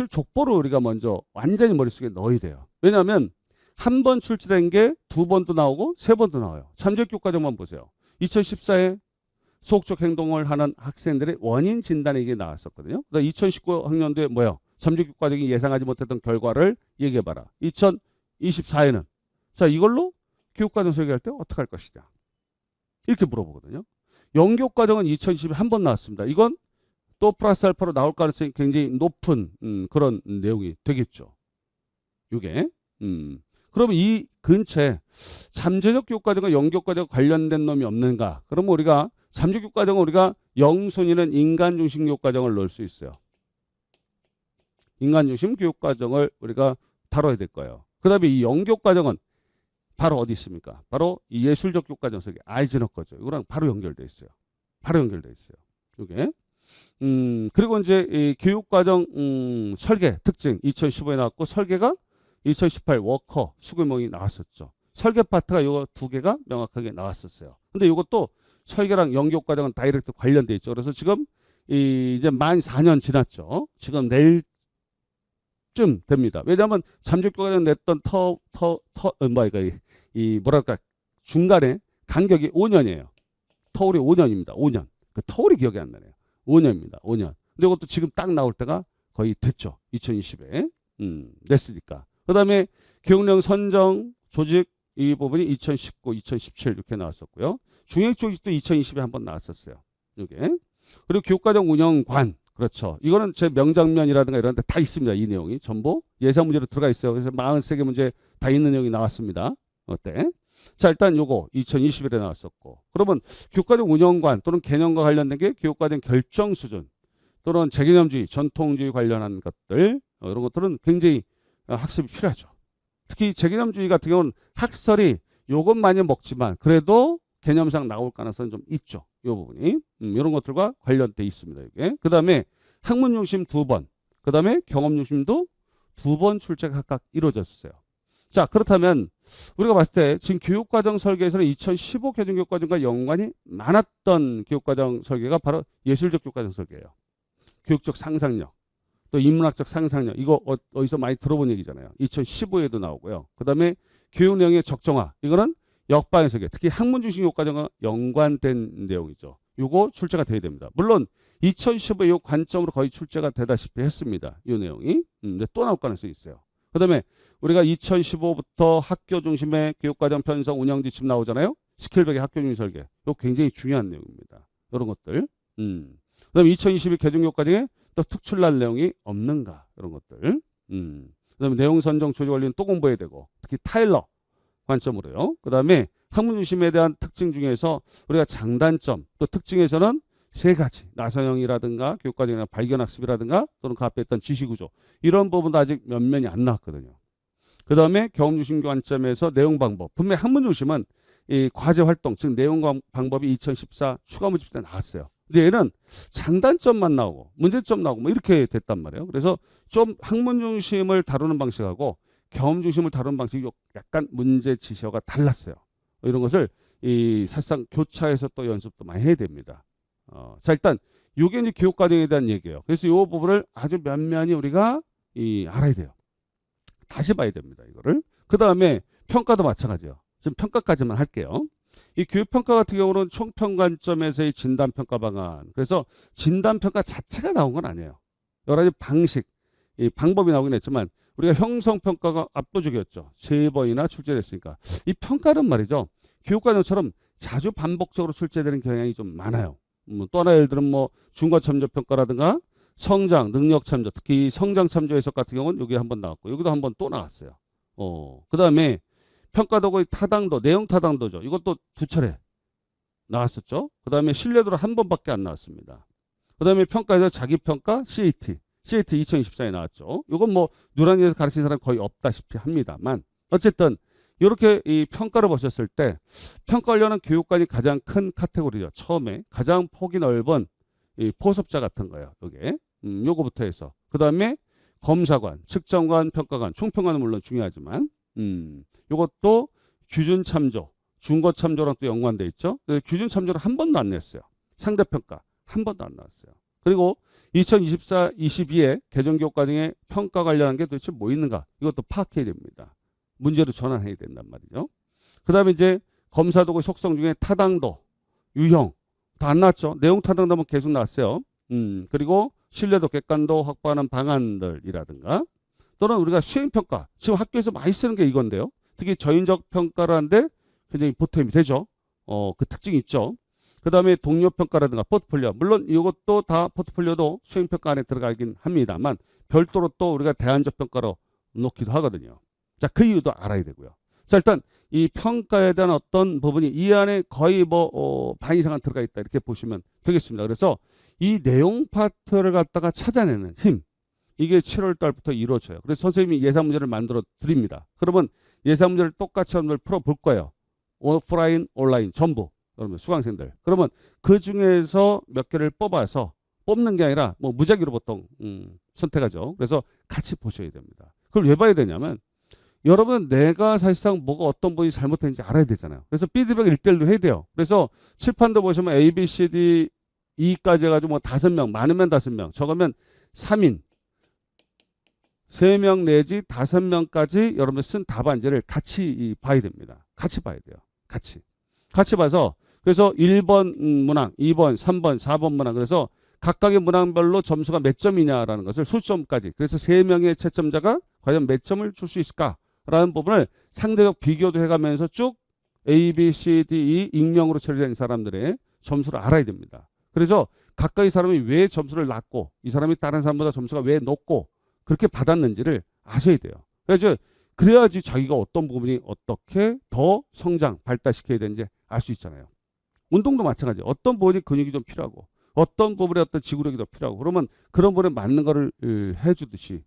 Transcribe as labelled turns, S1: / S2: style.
S1: 족보를 우리가 먼저 완전히 머릿속에 넣어야 돼요. 왜냐하면 한 번 출제된 게 두 번도 나오고 세 번도 나와요. 잠재교과정만 보세요. 2014에 소극적 행동을 하는 학생들의 원인 진단에 이게 나왔었거든요. 2019학년도에 뭐예요? 잠재교과정이 예상하지 못했던 결과를 얘기해봐라. 2024에는 자 이걸로 교육과정 설계할 때 어떻게 할 것이냐 이렇게 물어보거든요. 영교과정은 2020에 한 번 나왔습니다. 이건 또 플러스 알파로 나올 가능성이 굉장히 높은 그런 내용이 되겠죠. 이게 그러면 이 근처에 잠재적 교육과정과 영교과정 관련된 놈이 없는가? 그러면 우리가 잠재교육과정은 우리가 영손이는 인간중심 교육과정을 넣을 수 있어요. 인간중심 교육과정을 우리가 다뤄야 될 거예요. 그 다음에 이 영교과정은 바로 어디 있습니까? 바로 이 예술적 교육과정 속에 아이즈너 거죠. 이거랑 바로 연결돼 있어요. 바로 연결돼 있어요. 이게 그리고 이제 이 교육과정 설계 특징 2015에 나왔고 설계가 2018 워커 수구명이 나왔었죠. 설계 파트가 이거 두 개가 명확하게 나왔었어요. 근데 이것도 설계랑 영교과정은 다이렉트 관련돼 있죠. 그래서 지금 이제 만 4년 지났죠. 지금 내일쯤 됩니다. 왜냐하면 잠재교과정 냈던 뭐랄까 중간에 간격이 5년이에요. 터울이 5년입니다. 5년. 그 터울이 기억이 안 나네요. 5년입니다. 5년. 근데 이것도 지금 딱 나올 때가 거의 됐죠. 2020에 냈으니까. 그 다음에 교육령 선정 조직 이 부분이 2019, 2017 이렇게 나왔었고요. 중액 조직도 2020에 한번 나왔었어요. 이게. 그리고 교육과정 운영관. 그렇죠. 이거는 제 명장면이라든가 이런 데 다 있습니다. 이 내용이 전부 예상 문제로 들어가 있어요. 그래서 43개 문제 다 있는 내용이 나왔습니다. 어때? 자, 일단 요거 2021에 나왔었고. 그러면 교육과정 운영관 또는 개념과 관련된 게 교육과정 결정 수준 또는 재개념주의, 전통주의 관련한 것들 이런 것들은 굉장히 학습이 필요하죠. 특히 재개념주의 같은 경우는 학설이 요것만이 먹지만 그래도 개념상 나올 가능성은 좀 있죠. 이 부분이 이런 것들과 관련돼 있습니다. 이게 그 다음에 학문 중심 2번, 그 다음에 경험 중심도 2번 출제가 각각 이루어졌어요. 자 그렇다면 우리가 봤을 때 지금 교육과정 설계에서는 2015 개정교육과정과 연관이 많았던 교육과정 설계가 바로 예술적 교육과정 설계예요. 교육적 상상력, 또 인문학적 상상력 이거 어디서 많이 들어본 얘기잖아요. 2015에도 나오고요. 그 다음에 교육 내용의 적정화 이거는 역방의 설계, 특히 학문 중심 교육과정과 연관된 내용이죠. 이거 출제가 돼야 됩니다. 물론 2015의 이 관점으로 거의 출제가 되다시피 했습니다. 이 내용이 근데 또 나올 가능성이 있어요. 그 다음에 우리가 2015부터 학교 중심의 교육과정 편성 운영 지침 나오잖아요. 스킬백의 학교 중심 설계. 이거 굉장히 중요한 내용입니다. 이런 것들. 그 다음에 2022 개정교육과정에 또 특출날 내용이 없는가 이런 것들. 그 다음에 내용 선정 조직 관리는 또 공부해야 되고 특히 타일러 관점으로요. 그 다음에 학문 중심에 대한 특징 중에서 우리가 장단점 또 특징에서는 세 가지 나선형이라든가 교육과정이나 발견학습이라든가 또는 그 앞에 있던 지시구조 이런 부분도 아직 면면이 안 나왔거든요. 그 다음에 경험 중심 관점에서 내용 방법 분명히 학문 중심은 이 과제 활동 즉 내용 방법이 2014 추가 문제 때 나왔어요. 근데 얘는 장단점만 나오고 문제점 나오고 뭐 이렇게 됐단 말이에요. 그래서 좀 학문 중심을 다루는 방식하고 경험 중심을 다루는 방식이 약간 문제 지시어가 달랐어요. 이런 것을 이 사실상 교차해서 또 연습도 많이 해야 됩니다. 자 일단 이게 이제 교육과정에 대한 얘기예요. 그래서 이 부분을 아주 면면히 우리가 알아야 돼요. 다시 봐야 됩니다. 이거를. 그 다음에 평가도 마찬가지예요. 지금 평가까지만 할게요. 이 교육평가 같은 경우는 총평 관점에서의 진단평가 방안. 그래서 진단평가 자체가 나온 건 아니에요. 여러 가지 방식, 이 방법이 나오긴 했지만 우리가 형성평가가 압도적이었죠. 3번이나 출제됐으니까. 이 평가는 말이죠. 교육과정처럼 자주 반복적으로 출제되는 경향이 좀 많아요. 또 하나 예를 들면 뭐 중과참조평가라든가 성장, 능력참조, 특히 성장참조 해석 같은 경우는 여기 한번 나왔고 여기도 한번 또 나왔어요. 그 다음에 평가도구의 타당도, 내용 타당도죠. 이것도 2차례 나왔었죠. 그 다음에 신뢰도로 한 번밖에 안 나왔습니다. 그 다음에 평가에서 자기평가, CAT 2024에 나왔죠. 이건 뭐 누란에서 가르치는 사람 거의 없다시피 합니다만 어쨌든 이렇게 이 평가를 보셨을 때 평가 관련한 교육관이 가장 큰 카테고리죠. 처음에 가장 폭이 넓은 이 포섭자 같은 거예요. 요게 요거부터 해서 그 다음에 검사관, 측정관, 평가관, 총평관은 물론 중요하지만 요것도 규준 참조, 중거 참조랑 또 연관돼 있죠. 규준 참조를 한 번도 안 냈어요. 상대평가 한 번도 안 나왔어요. 그리고 2024, 22에 개정교육 과정에 평가 관련한 게 도대체 뭐 있는가? 이것도 파악해야 됩니다. 문제로 전환해야 된단 말이죠. 그 다음에 이제 검사 도구 속성 중에 타당도, 유형 다 안 나왔죠. 내용 타당도는 계속 나왔어요. 그리고 신뢰도, 객관도 확보하는 방안들이라든가 또는 우리가 수행평가, 지금 학교에서 많이 쓰는 게 이건데요. 특히 저인적 평가라는데 굉장히 보탬이 되죠. 그 특징이 있죠. 그 다음에 동료평가라든가 포트폴리오. 물론 이것도 다 포트폴리오도 수행평가 안에 들어가긴 합니다만 별도로 또 우리가 대안적 평가로 놓기도 하거든요. 자, 그 이유도 알아야 되고요. 자, 일단 이 평가에 대한 어떤 부분이 이 안에 거의 반 이상은 들어가 있다. 이렇게 보시면 되겠습니다. 그래서 이 내용 파트를 갖다가 찾아내는 힘. 이게 7월 달부터 이루어져요. 그래서 선생님이 예상 문제를 만들어 드립니다. 그러면 예상 문제를 똑같이 한번 풀어볼 거예요. 오프라인, 온라인 전부. 그러면 수강생들. 그러면 그 중에서 몇 개를 뽑아서 뽑는 게 아니라 뭐 무작위로 보통 선택하죠. 그래서 같이 보셔야 됩니다. 그걸 왜 봐야 되냐면 여러분 내가 사실상 뭐가 어떤 부분이 잘못됐는지 알아야 되잖아요. 그래서 피드백 1대1로 해야 돼요. 그래서 칠판도 보시면 A, B, C, D, E까지 해가지고 뭐 5명, 많으면 5명, 적으면 3인, 3명 내지 5명까지 여러분 쓴 답안지를 같이 봐야 됩니다. 같이 봐야 돼요. 같이 봐서 그래서 1번 문항, 2번, 3번, 4번 문항 그래서 각각의 문항별로 점수가 몇 점이냐라는 것을 소점까지 그래서 3명의 채점자가 과연 몇 점을 줄 수 있을까라는 부분을 상대적 비교도 해가면서 쭉 A, B, C, D, E 익명으로 처리된 사람들의 점수를 알아야 됩니다. 그래서 각각의 사람이 왜 점수를 낮고 이 사람이 다른 사람보다 점수가 왜 높고 그렇게 받았는지를 아셔야 돼요. 그래서 그래야지 자기가 어떤 부분이 어떻게 더 성장, 발달시켜야 되는지 알 수 있잖아요. 운동도 마찬가지예요. 어떤 부분이 근육이 좀 필요하고 어떤 부분에 어떤 지구력이 더 필요하고 그러면 그런 부분에 맞는 거를 해주듯이